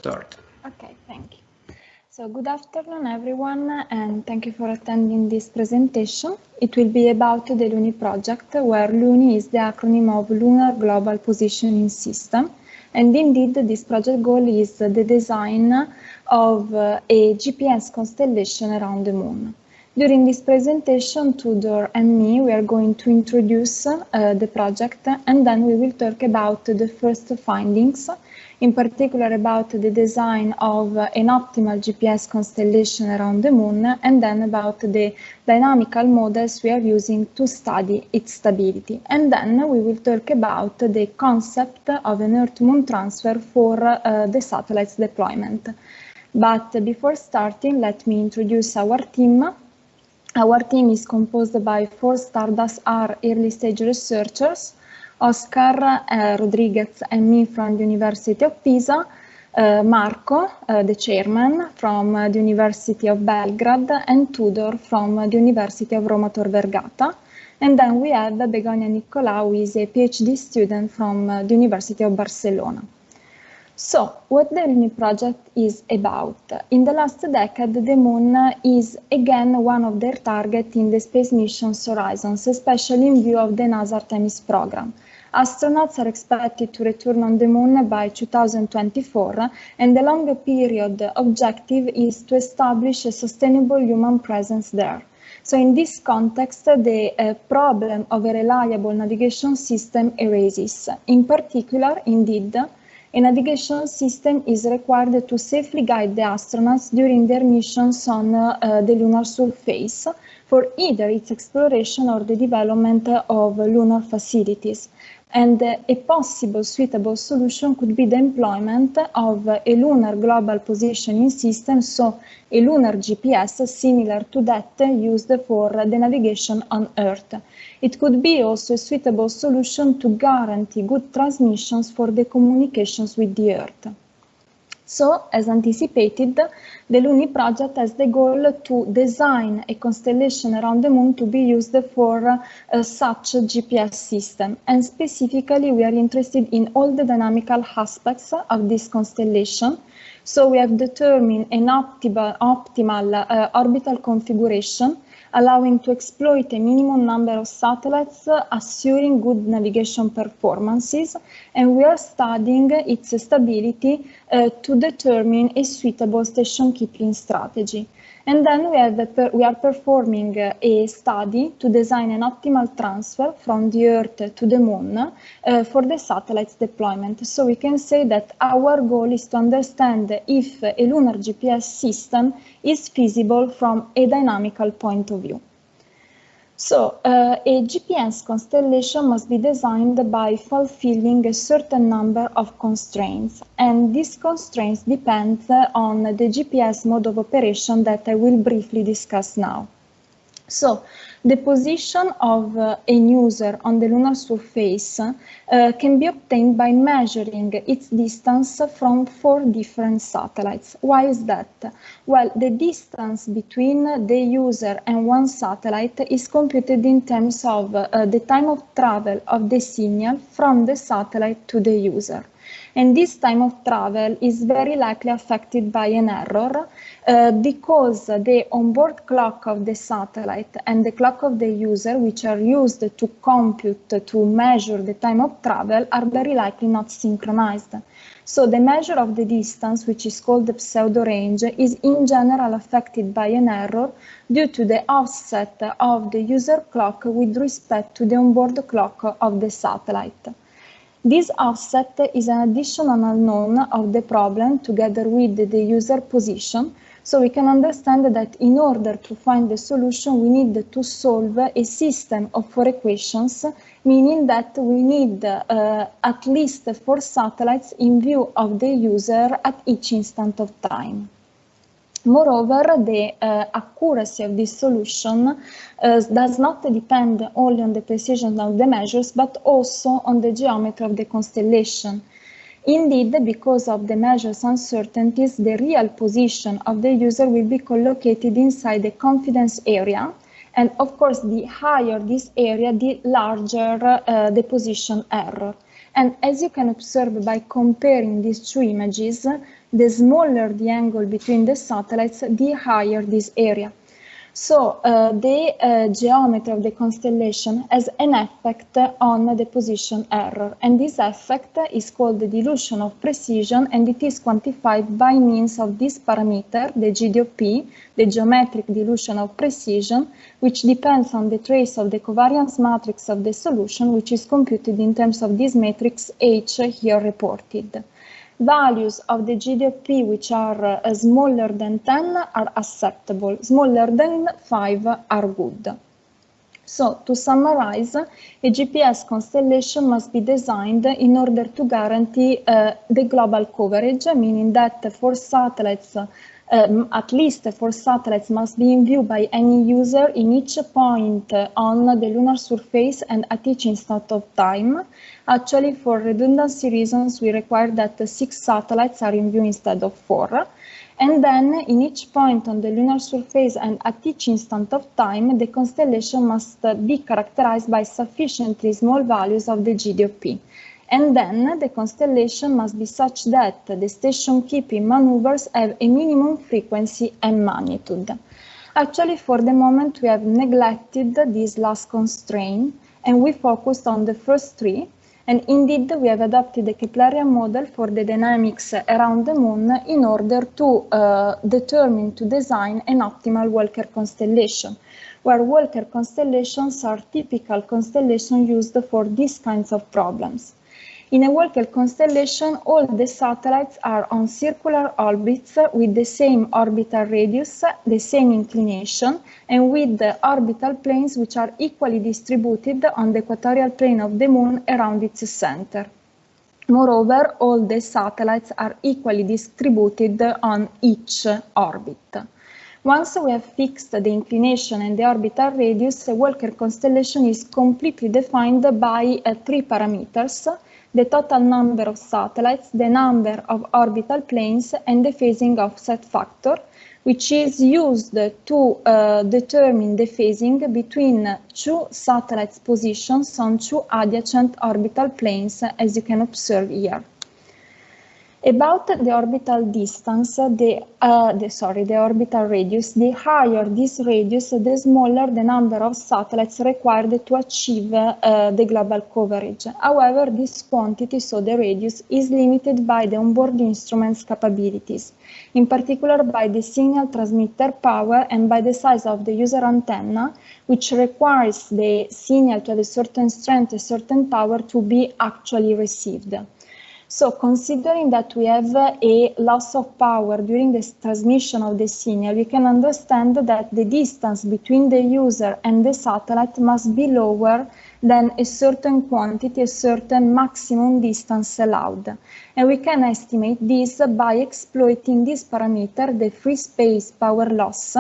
start. Okay, thank you. So good afternoon, everyone, and thank you for attending this presentation. It will be about the Loony Project, where Loony is the acronym of Lunar Global Positioning System. And indeed, this project goal is the design of a GPS constellation around the Moon. During this presentation, Tudor and me, we are going to introduce the project, and then we will talk about the first findings, in particular about the design of an optimal GPS constellation around the Moon, and then about the dynamical models we are using to study its stability. And then we will talk about the concept of an Earth-Moon transfer for the satellite's deployment. But before starting, let me introduce our team. Our team is composed by 4 Stardust-R early-stage researchers, Oscar, Rodriguez, and me from the University of Pisa, Marco, the chairman, from the University of Belgrade, and Tudor from the University of Roma Tor Vergata. And then we have Begonia Nicolau, who is a PhD student from the University of Barcelona. So, what the Loony Project is about? In the last decade, the Moon is again one of their targets in the space missions horizons, especially in view of the NASA Artemis program. Astronauts are expected to return on the Moon by 2024, and the longer period objective is to establish a sustainable human presence there. So in this context, the problem of a reliable navigation system arises. In particular, indeed, a navigation system is required to safely guide the astronauts during their missions on the lunar surface for either its exploration or the development of lunar facilities. And a possible suitable solution could be the employment of a lunar global positioning system, so a lunar GPS similar to that used for the navigation on Earth. It could be also a suitable solution to guarantee good transmissions for the communications with the Earth. So, as anticipated, the Loony Project has the goal to design a constellation around the Moon to be used for such a GPS system. And specifically, we are interested in all the dynamical aspects of this constellation. So we have determined an optimal orbital configuration, allowing to exploit a minimum number of satellites, assuring good navigation performances, and we are studying its stability to determine a suitable station-keeping strategy. And then we are performing a study to design an optimal transfer from the Earth to the Moon for the satellite's deployment. So we can say that our goal is to understand if a lunar GPS system is feasible from a dynamical point of view. So, a GPS constellation must be designed by fulfilling a certain number of constraints, and these constraints depend on the GPS mode of operation that I will briefly discuss now. So, the position of a user on the lunar surface can be obtained by measuring its distance from 4 different satellites. Why is that? Well, the distance between the user and one satellite is computed in terms of the time of travel of the signal from the satellite to the user. And this time of travel is very likely affected by an error because the onboard clock of the satellite and the clock of the user, which are used to compute, to measure the time of travel, are very likely not synchronized. So the measure of the distance, which is called the pseudo-range, is in general affected by an error due to the offset of the user clock with respect to the onboard clock of the satellite. This offset is an additional unknown of the problem together with the user position, so we can understand that in order to find the solution we need to solve a system of 4 equations, meaning that we need at least 4 satellites in view of the user at each instant of time. Moreover, the accuracy of this solution does not depend only on the precision of the measures, but also on the geometry of the constellation. Indeed, because of the measures uncertainties, the real position of the user will be collocated inside the confidence area, and of course, the higher this area, the larger the position error. And as you can observe by comparing these two images, the smaller the angle between the satellites, the higher this area. So the geometry of the constellation has an effect on the position error, and this effect is called the dilution of precision, and it is quantified by means of this parameter, the GDOP, the geometric dilution of precision, which depends on the trace of the covariance matrix of the solution, which is computed in terms of this matrix H here reported. Values of the GDOP which are smaller than 10 are acceptable, smaller than 5 are good. So, to summarize, a GPS constellation must be designed in order to guarantee the global coverage, meaning that for satellites, at least 4 satellites must be in view by any user in each point on the lunar surface and at each instant of time. Actually, for redundancy reasons, we require that 6 satellites are in view instead of 4. And then, in each point on the lunar surface and at each instant of time, the constellation must be characterized by sufficiently small values of the GDOP. And then the constellation must be such that the station-keeping maneuvers have a minimum frequency and magnitude. Actually, for the moment, we have neglected this last constraint, and we focused on the first 3. And indeed, we have adopted the Keplerian model for the dynamics around the Moon in order to design an optimal Walker constellation, where Walker constellations are typical constellations used for these kinds of problems. In a Walker constellation, all the satellites are on circular orbits with the same orbital radius, the same inclination, and with the orbital planes which are equally distributed on the equatorial plane of the Moon around its center. Moreover, all the satellites are equally distributed on each orbit. Once we have fixed the inclination and the orbital radius, a Walker constellation is completely defined by 3 parameters: the total number of satellites, the number of orbital planes, and the phasing offset factor, which is used to determine the phasing between 2 satellites' positions on 2 adjacent orbital planes, as you can observe here. About the orbital distance, the orbital radius, the higher this radius, the smaller the number of satellites required to achieve the global coverage. However, this quantity, so the radius, is limited by the onboard instrument's capabilities, in particular by the signal transmitter power and by the size of the user antenna, which requires the signal to have a certain strength, a certain power to be actually received. So, considering that we have a loss of power during the transmission of the signal, we can understand that the distance between the user and the satellite must be lower than a certain quantity, a certain maximum distance allowed. And we can estimate this by exploiting this parameter, the free space power loss,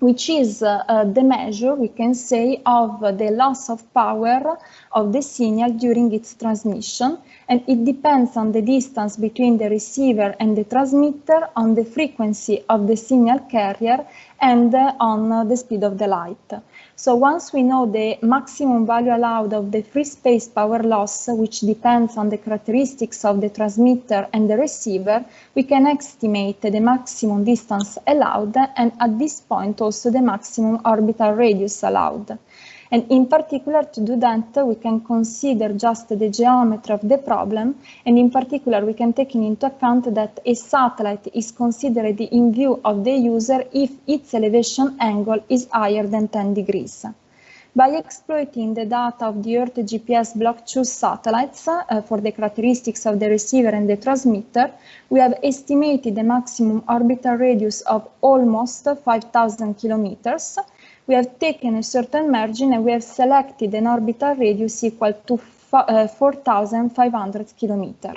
which is the measure, we can say, of the loss of power of the signal during its transmission, and it depends on the distance between the receiver and the transmitter, on the frequency of the signal carrier, and on the speed of the light. So once we know the maximum value allowed of the free space power loss, which depends on the characteristics of the transmitter and the receiver, we can estimate the maximum distance allowed, and at this point also the maximum orbital radius allowed. And in particular, to do that, we can consider just the geometry of the problem, and in particular, we can take into account that a satellite is considered in view of the user if its elevation angle is higher than 10 degrees. By exploiting the data of the Earth GPS Block 2 satellites for the characteristics of the receiver and the transmitter, we have estimated the maximum orbital radius of almost 5,000 kilometers. We have taken a certain margin and we have selected an orbital radius equal to 4,500 kilometers.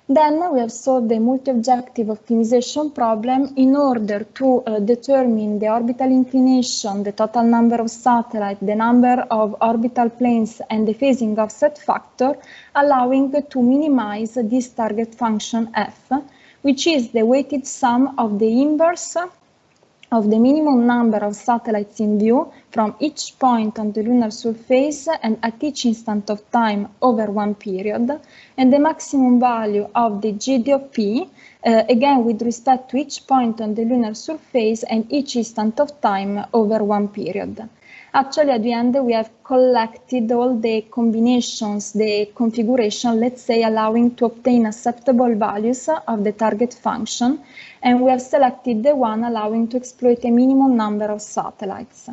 Then we have solved the multi-objective optimization problem in order to determine the orbital inclination, the total number of satellites, the number of orbital planes, and the phasing offset factor, allowing to minimize this target function f, which is the weighted sum of the inverse of the minimum number of satellites in view from each point on the lunar surface and at each instant of time over one period, and the maximum value of the GDOP, again with respect to each point on the lunar surface and each instant of time over one period. Actually, at the end, we have collected all the combinations, the configuration, let's say, allowing to obtain acceptable values of the target function, and we have selected the one allowing to exploit a minimum number of satellites.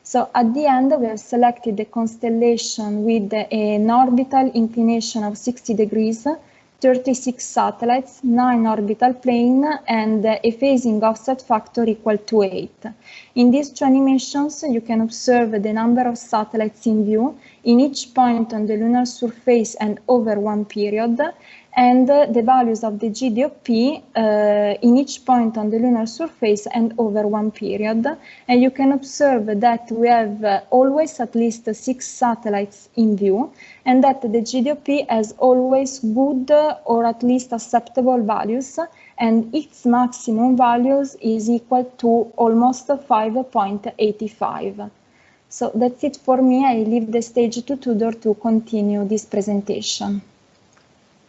So at the end, we have selected the constellation with an orbital inclination of 60 degrees, 36 satellites, 9 orbital plane, and a phasing offset factor equal to 8. In these two animations, you can observe the number of satellites in view in each point on the lunar surface and over one period, and the values of the GDOP in each point on the lunar surface and over one period. And you can observe that we have always at least 6 satellites in view, and that the GDOP has always good or at least acceptable values, and its maximum values is equal to almost 5.85. So that's it for me. I leave the stage to Tudor to continue this presentation.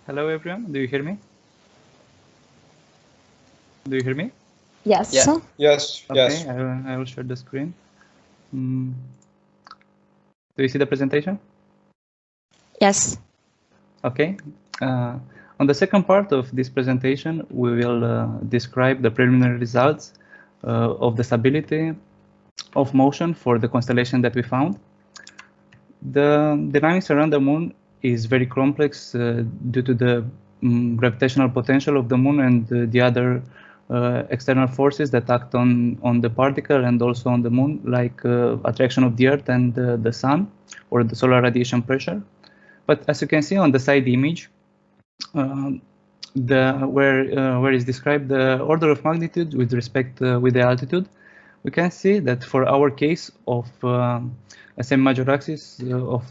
Hello everyone, do you hear me? Do you hear me? Yes. Yeah. Yes. Okay, Yes. I will share the screen. Do you see the presentation? Yes. Okay. On the second part of this presentation, we will describe the preliminary results of the stability of motion for the constellation that we found. The dynamics around the moon is very complex due to the gravitational potential of the moon and the other external forces that act on the particle and also on the moon, like attraction of the Earth and the sun, or the solar radiation pressure. But as you can see on the side image, where is described the order of magnitude with respect with the altitude, we can see that for our case of a semi-major axis of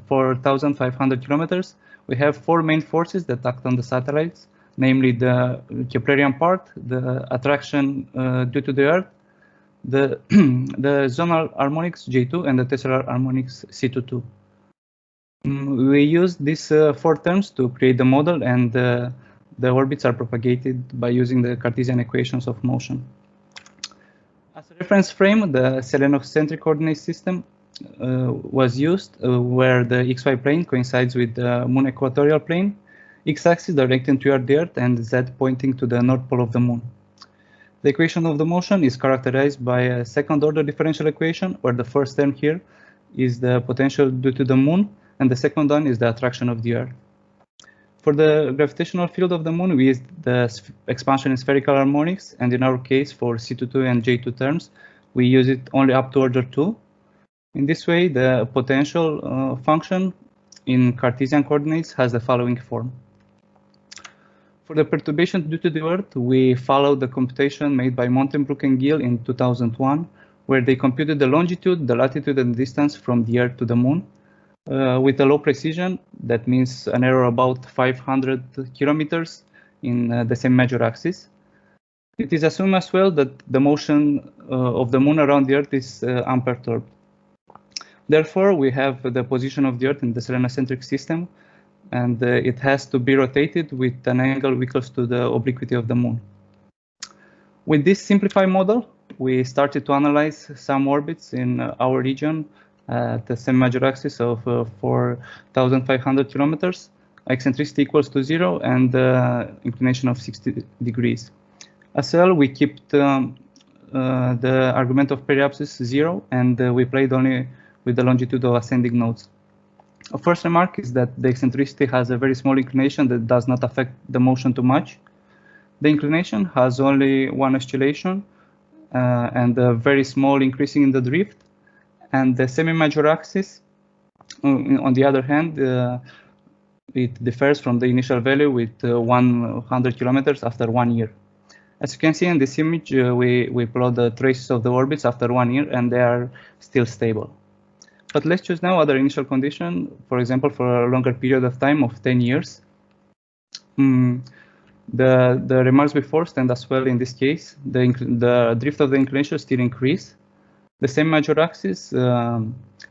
4,500 kilometers, we have 4 main forces that act on the satellites, namely the Keplerian part, the attraction due to the Earth, the zonal harmonics J2, and the tesselar harmonics C22. We use these 4 terms to create the model, and the orbits are propagated by using the Cartesian equations of motion. As a reference frame, the selenocentric coordinate system was used, where the XY plane coincides with the moon equatorial plane, x-axis directing toward the Earth, and z pointing to the north pole of the moon. The equation of the motion is characterized by a second-order differential equation, where the first term here is the potential due to the moon, and the second one is the attraction of the Earth. For the gravitational field of the moon, we used the expansion in spherical harmonics, and in our case, for C22 and J2 terms, we use it only up to order 2. In this way, the potential function in Cartesian coordinates has the following form. For the perturbation due to the Earth, we followed the computation made by Montenbroek and Gill in 2001, where they computed the longitude, the latitude, and distance from the Earth to the moon with a low precision. That means an error about 500 kilometers in the semi-major axis. It is assumed as well that the motion of the moon around the Earth is unperturbed. Therefore, we have the position of the Earth in the selenocentric system, and it has to be rotated with an angle equal to the obliquity of the moon. With this simplified model, we started to analyze some orbits in our region at the semi-major axis of 4,500 kilometers, eccentricity equals to 0, and inclination of 60 degrees. As well, we kept the argument of periapsis 0, and we played only with the longitude of ascending nodes. A first remark is that the eccentricity has a very small inclination that does not affect the motion too much. The inclination has only one oscillation and a very small increasing in the drift. And the semi-major axis, on the other hand, it differs from the initial value with 100 kilometers after 1 year. As you can see in this image, we plot the traces of the orbits after 1 year, and they are still stable. But let's choose now other initial condition, for example, for a longer period of time of 10 years. The remarks before stand as well in this case. The drift of the inclination still increase. The same major axis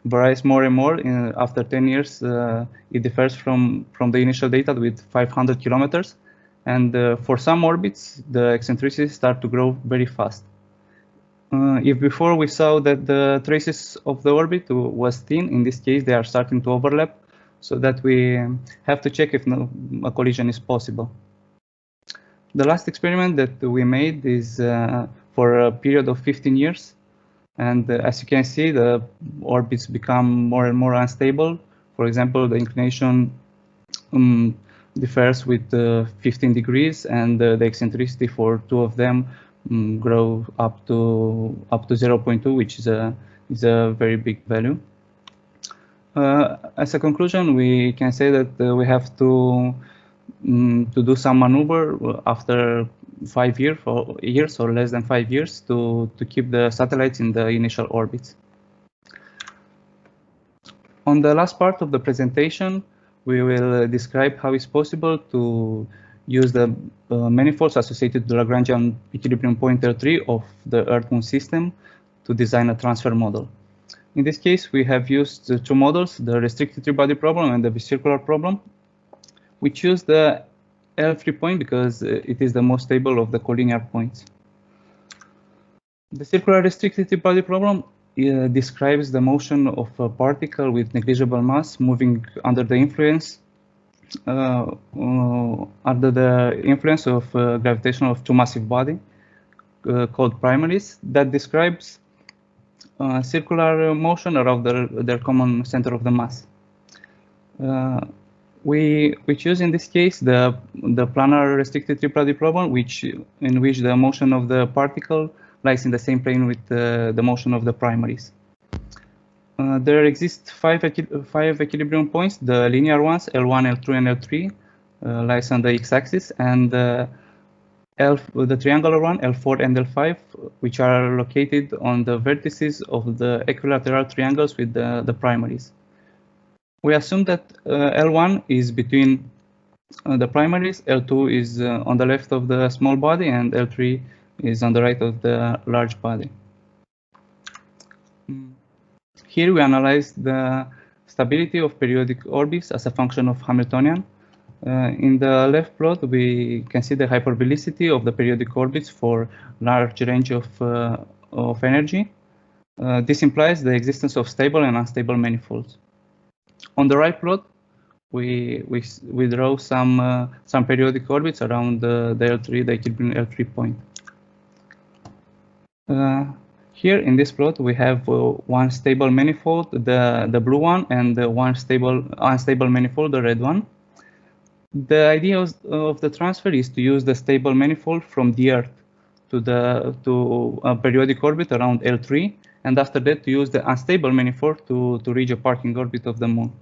varies more and more. After 10 years, it differs from the initial data with 500 kilometers. And for some orbits, the eccentricities start to grow very fast. If before we saw that the traces of the orbit was thin, in this case they are starting to overlap, so that we have to check if a collision is possible. The last experiment that we made is for a period of 15 years. And as you can see, the orbits become more and more unstable. For example, the inclination differs with 15 degrees, and the eccentricity for two of them grow up to 0.2, which is a very big value. As a conclusion, we can say that we have to do some maneuver after 5 years or less than 5 years to keep the satellites in the initial orbits. On the last part of the presentation, we will describe how it's possible to use the manifolds associated with the Lagrangian equilibrium point L3 of the Earth-Moon system to design a transfer model. In this case, we have used two models, the restricted three-body problem and the bicircular problem. We choose the L3 point because it is the most stable of the collinear points. The circular restricted three-body problem describes the motion of a particle with negligible mass moving under the influence of gravitational of two massive bodies called primaries, that describes circular motion around their common center of the mass. We choose in this case the planar restricted three-body problem, in which the motion of the particle lies in the same plane with the motion of the primaries. There exist five equilibrium points. The linear ones, L1, L2, and L3, lies on the x-axis, and the triangular one, L4 and L5, which are located on the vertices of the equilateral triangles with the primaries. We assume that L1 is between the primaries, L2 is on the left of the small body, and L3 is on the right of the large body. Here we analyze the stability of periodic orbits as a function of Hamiltonian. In the left plot, we can see the hyperbolicity of the periodic orbits for large range of energy. This implies the existence of stable and unstable manifolds. On the right plot, we draw some periodic orbits around the L3, the equilibrium L3 point. Here in this plot, we have one stable manifold, the blue one, and one unstable manifold, the red one. The idea of the transfer is to use the stable manifold from the Earth to a periodic orbit around L3, and after that to use the unstable manifold to reach a parking orbit of the Moon.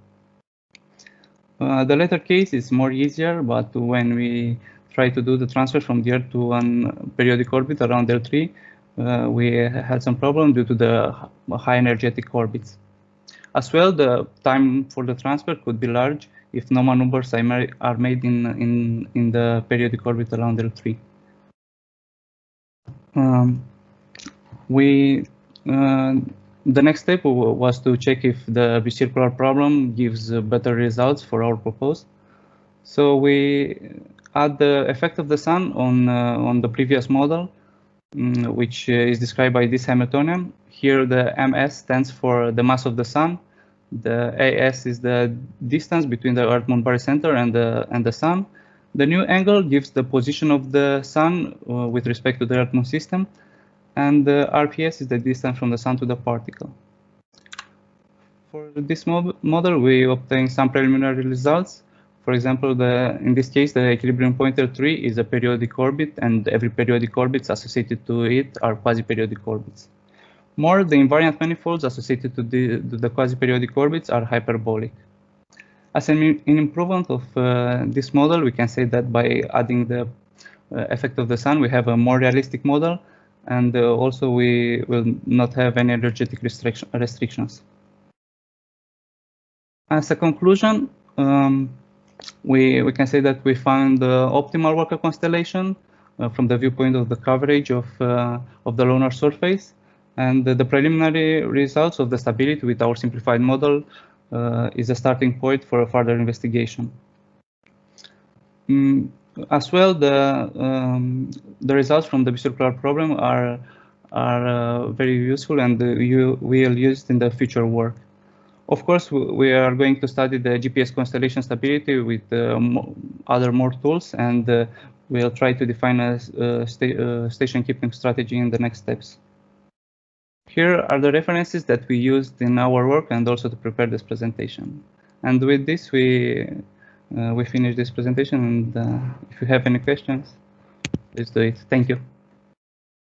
The latter case is more easier, but when we try to do the transfer from the Earth to a periodic orbit around L3, we had some problem due to the high energetic orbits. As well, the time for the transfer could be large if no maneuvers are made in the periodic orbit around L3. The next step was to check if the bicircular problem gives better results for our proposal. So we add the effect of the sun on the previous model, which is described by this Hamiltonian. Here the ms stands for the mass of the sun. The as is the distance between the Earth-Moon barycenter and the sun. The new angle gives the position of the sun with respect to the Earth-Moon system, and the RPS is the distance from the sun to the particle. For this model, we obtain some preliminary results. For example, in this case, the equilibrium point L3 is a periodic orbit, and every periodic orbits associated to it are quasi-periodic orbits. More, the invariant manifolds associated to the quasi-periodic orbits are hyperbolic. As an improvement of this model, we can say that by adding the effect of the sun, we have a more realistic model, and also we will not have any energetic restrictions. As a conclusion, we can say that we found the optimal worker constellation from the viewpoint of the coverage of the lunar surface, and the preliminary results of the stability with our simplified model is a starting point for a further investigation. As well, the results from the Bicircular Problem are very useful, and we'll use it in the future work. Of course, we are going to study the GPS constellation stability with other more tools, and we'll try to define a station keeping strategy in the next steps. Here are the references that we used in our work and also to prepare this presentation. And with this, we finish this presentation, and if you have any questions, please do it. Thank you.